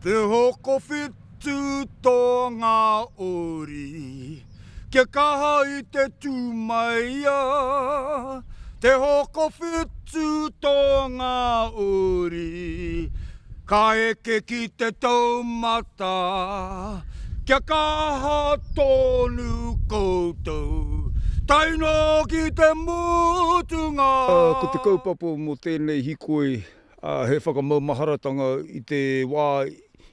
Te hoko whitu tō ngā ori, kia kaha I te tūmaia. Te hoko whitu tō ngā ori, ka eke ki te taumata, kia kaha tōnu koutou, taino ki te mutunga. Ko te kaupapa mo tēnei hikoi, he whakamaumaharatanga I te wā,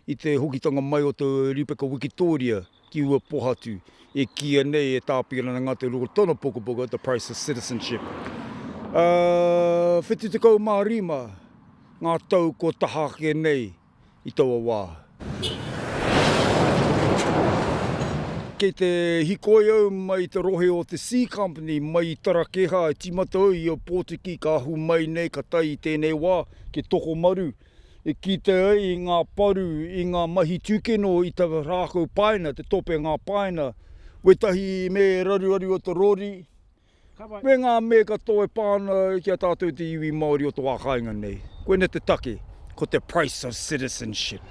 I te hokitanga mai o te Ripeka Wikitoria ki ua pohatu. E kia nei e tāpira na ngā te roko tōna pokopoka, the price of citizenship. Whitu te kau mā rima, ngā tau ko tahake nei I taua wā. Kei te hikoi au mai te rohe o te C-Company mai I Tarakeha, timata au I o Pōtiki ka ahu mai nei ka tai I tēnei wā, ke toko maru. E ki te ai I ngā paru, I ngā mahi tūkeno I te rākau paina, te tope ngā paina. Wetahi me raruaru o te rori. Me ngā me katoa pāna kia tātou te iwi Maori o te wākainga nei. Koene te take, ko te price of citizenship.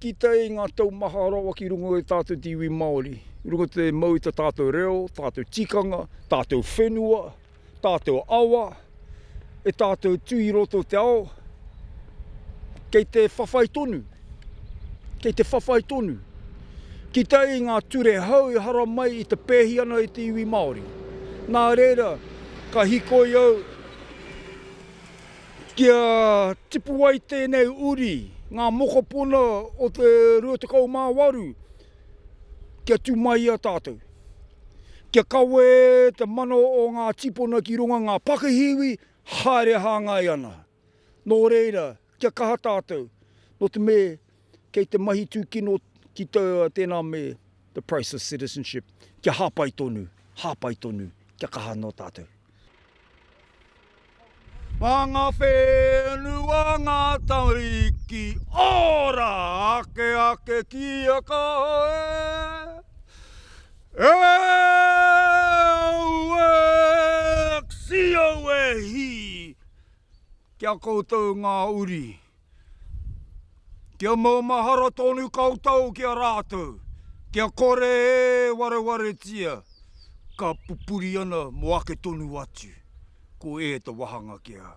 Ki tei ngā taumaha rawa ki rungo I tātou te iwi Māori. Rungo te mau I te tātou reo, tātou tikanga, tātou whenua, tātou awa, e tātou tui roto te ao. Kei te whawhai tonu. Kei te whawhai tonu. Ki tei ngā ture hau I hara mai I te pēhi ana I te iwi Māori. Nā reira, ka hikoi au. Kia tipu ai tēnei uri, ngā mokopuna o te 28. Kia tūmaia tātou. Kia kawe te mano o ngā tipuna ki runga ngā pakahiwi, haere hāngai ana. Nō reira, kia kaha tātou. No te me, kei te mahi tūkino ki tēnā me, the price of citizenship. Kia hāpai tonu, kia kaha no tātou. Mā ngā whenua ngā tauriki, ora ake kia kae. Sio e hi, kia koutou ngā uri. Kia maumahara tonu koutou kia rātou. Kia kore e ware tia. Ka pupuri ana mo ake tonu atu. Ko e te wahanga kia.